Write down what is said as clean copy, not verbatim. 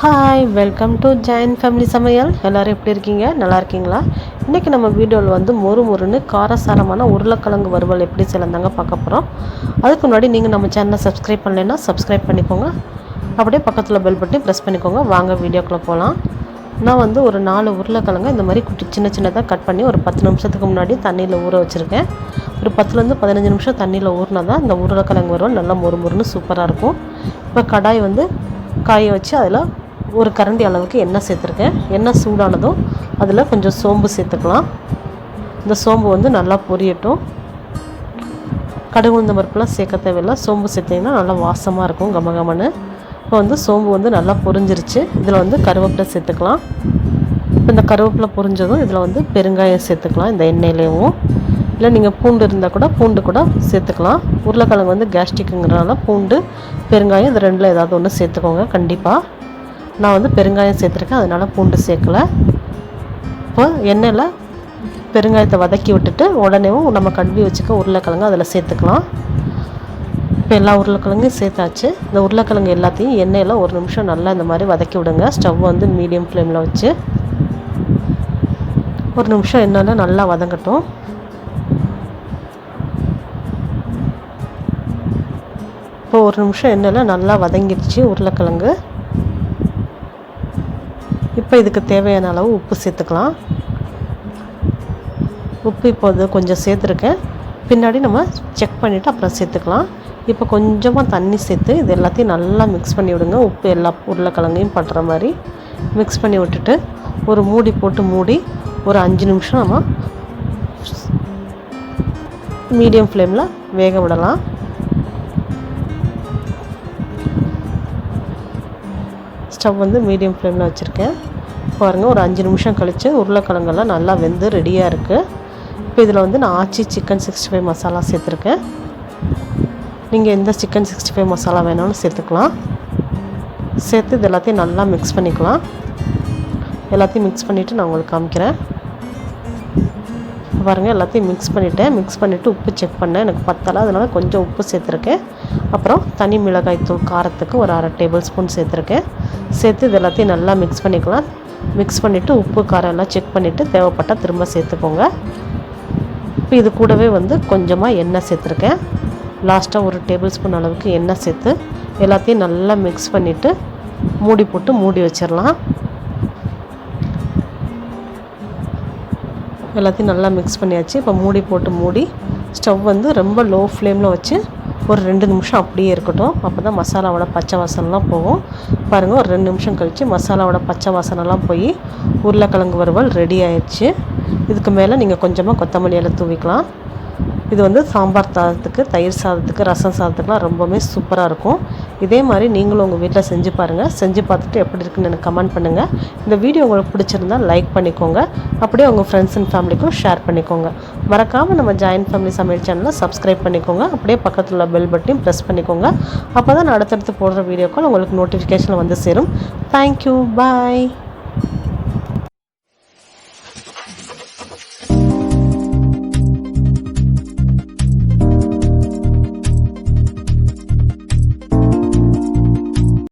Hi welcome to join family சமையல். எல்லோரும் எப்படி இருக்கீங்க? நல்லா இருக்கீங்களா? இன்றைக்கி நம்ம வீடியோவில் வந்து மொறுன்னு காரசாரமான உருளைக்கிழங்கு வறுவல் எப்படி செய்யலாந்தாங்க பார்க்க போகிறோம். அதுக்கு முன்னாடி நீங்கள் நம்ம சேனலை சப்ஸ்கிரைப் பண்ணலைன்னா சப்ஸ்கிரைப் பண்ணிக்கோங்க. அப்படியே பக்கத்தில் பெல் பட்டனை ப்ரெஸ் பண்ணிக்கோங்க. வாங்க வீடியோக்குள்ளே போகலாம். நான் வந்து ஒரு 4 உருளைக்கிழங்கு இந்த மாதிரி சின்னதாக கட் பண்ணி ஒரு 10 நிமிஷத்துக்கு முன்னாடி தண்ணியில் ஊற வச்சுருக்கேன். ஒரு 10லேருந்து 15 நிமிஷம் தண்ணியில் ஊறினா தான் இந்த உருளைக்கிழங்கு வறுவல் நல்லா மொறுன்னு சூப்பராக இருக்கும். இப்போ கடாய் வந்து காய வச்சு அதில் ஒரு கரண்டி அளவுக்கு எண்ணெய் சேர்த்துருக்கேன். எண்ணெய் சூடானதும் அதில் கொஞ்சம் சோம்பு சேர்த்துக்கலாம். இந்த சோம்பு வந்து நல்லா பொரியட்டும். கடுகு உளுந்தம் பருப்புலாம் சேர்க்க தேவையில்லை. சோம்பு சேர்த்திங்கன்னா நல்லா வாசமாக இருக்கும் கமகமன்னு. இப்போ வந்து சோம்பு வந்து நல்லா பொரிஞ்சிருச்சு. இதில் வந்து கருவேப்பிலை சேர்த்துக்கலாம். இப்போ இந்த கருவேப்பிலை பொரிஞ்சதும் இதில் வந்து பெருங்காயம் சேர்த்துக்கலாம். இந்த எண்ணெயிலேயும் இல்லை நீங்கள் பூண்டு இருந்தால் கூட பூண்டு கூட சேர்த்துக்கலாம். உருளைக்கிழங்கு வந்து கேஸ்ட்ரிக்குங்கிறனால பூண்டு பெருங்காயம் இது ரெண்டில் ஏதாவது ஒன்று சேர்த்துக்கோங்க கண்டிப்பாக. நான் வந்து பெருங்காயம் சேர்த்துருக்கேன், அதனால் பூண்டு சேர்க்கலை. இப்போ எண்ணெயில் பெருங்காயத்தை வதக்கி விட்டுட்டு உடனேவும் நம்ம கழுவி வச்சுக்க உருளைக்கிழங்கு அதில் சேர்த்துக்கலாம். இப்போ எல்லா உருளைக்கிழங்கையும் சேர்த்தாச்சு. இந்த உருளைக்கிழங்கு எல்லாத்தையும் எண்ணெயில் ஒரு நிமிஷம் நல்லா இந்த மாதிரி வதக்கி விடுங்க. ஸ்டவ் வந்து மீடியம் ஃப்ளேமில் வச்சு ஒரு நிமிஷம் எண்ணெயில் நல்லா வதங்கட்டும். இப்போ ஒரு நிமிஷம் எண்ணெயில் நல்லா வதங்கிடுச்சு உருளைக்கிழங்கு. இப்போ இதுக்கு தேவையான அளவு உப்பு சேர்த்துக்கலாம். உப்பு இப்போது கொஞ்சம் சேர்த்துருக்கேன், பின்னாடி நம்ம செக் பண்ணிவிட்டு அப்புறம் சேர்த்துக்கலாம். இப்போ கொஞ்சமாக தண்ணி சேர்த்து இது எல்லாத்தையும் நல்லா மிக்ஸ் பண்ணி விடுங்க. உப்பு எல்லா உருளைக்கிழங்கையும் படுற மாதிரி மிக்ஸ் பண்ணி விட்டுட்டு ஒரு மூடி போட்டு மூடி ஒரு 5 நிமிஷம் நம்ம மீடியம் ஃப்ளேமில் வேக விடலாம். ஸ்டவ் வந்து மீடியம் ஃப்ளேமில் வச்சுருக்கேன். பாருங்கள், ஒரு 5 நிமிஷம் கழித்து உருளைக்கிழங்கெல்லாம் நல்லா வெந்து ரெடியாக இருக்குது. இப்போ இதில் வந்து நான் ஆச்சி சிக்கன் 65 மசாலா சேர்த்துருக்கேன். நீங்கள் எந்த சிக்கன் 65 மசாலா வேணாலும் சேர்த்துக்கலாம். சேர்த்து இது எல்லாத்தையும் நல்லா மிக்ஸ் பண்ணிக்கலாம். எல்லாத்தையும் மிக்ஸ் பண்ணிவிட்டு நான் உங்களுக்கு காமிக்கிறேன். பாருங்கள், எல்லாத்தையும் மிக்ஸ் பண்ணிவிட்டு உப்பு செக் பண்ணேன், எனக்கு பத்தலை, அதனால் கொஞ்சம் உப்பு சேர்த்துருக்கேன். அப்புறம் தனி மிளகாய் தூள் காரத்துக்கு ஒரு 1/2 டேபிள் ஸ்பூன் சேர்த்துருக்கேன். சேர்த்து இது எல்லாத்தையும் நல்லா மிக்ஸ் பண்ணிக்கலாம். மிக்ஸ் பண்ணிவிட்டு உப்பு காரம் எல்லாம் செக் பண்ணிவிட்டு தேவைப்பட்டால் திரும்ப சேர்த்துக்கோங்க. இப்போ இது கூடவே வந்து கொஞ்சமாக எண்ணெய் சேர்த்துருக்கேன். லாஸ்ட்டாக ஒரு டேபிள் ஸ்பூன் அளவுக்கு எண்ணெய் சேர்த்து எல்லாத்தையும் நல்லா மிக்ஸ் பண்ணிவிட்டு மூடி போட்டு மூடி வச்சிடலாம். எல்லாத்தையும் நல்லா மிக்ஸ் பண்ணியாச்சு. இப்போ மூடி போட்டு மூடி ஸ்டவ் வந்து ரொம்ப லோ ஃப்ளேமில் வச்சு ஒரு 2 நிமிஷம் அப்படியே இருக்கட்டும். அப்போ தான் மசாலாவோட பச்சை வாசனைலாம் போகும். பாருங்கள், ஒரு 2 நிமிஷம் கழித்து மசாலாவோட பச்சை வாசனைலாம் போய் உருளைக்கிழங்கு வறுவல் ரெடி ஆயிடுச்சு. இதுக்கு மேலே நீங்கள் கொஞ்சமாக கொத்தமல்லி இலை தூவிக்கலாம். இது வந்து சாம்பார் சாதத்துக்கு, தயிர் சாதத்துக்கு, ரசம் சாதத்துக்குலாம் ரொம்பவுமே சூப்பராக இருக்கும். இதே மாதிரி நீங்களும் உங்கள் வீட்டில் செஞ்சு பாருங்கள். செஞ்சு பார்த்துட்டு எப்படி இருக்குன்னு எனக்கு கமெண்ட் பண்ணுங்கள். இந்த வீடியோ உங்களுக்கு பிடிச்சிருந்தால் லைக் பண்ணிக்கோங்க. அப்படியே உங்கள் ஃப்ரெண்ட்ஸ் அண்ட் ஃபேமிலிக்கும் ஷேர் பண்ணிக்கோங்க. மறக்காமல் நம்ம ஜாயின் ஃபேமிலி சமையல் சேனலை சப்ஸ்கிரைப் பண்ணிக்கோங்க. அப்படியே பக்கத்தில் உள்ள பெல் பட்டனையும் ப்ரெஸ் பண்ணிக்கோங்க. அப்போ தான் நான் அடுத்தடுத்து போடுற வீடியோக்கள் உங்களுக்கு நோட்டிஃபிகேஷன் வந்து சேரும். தேங்க்யூ, பாய்.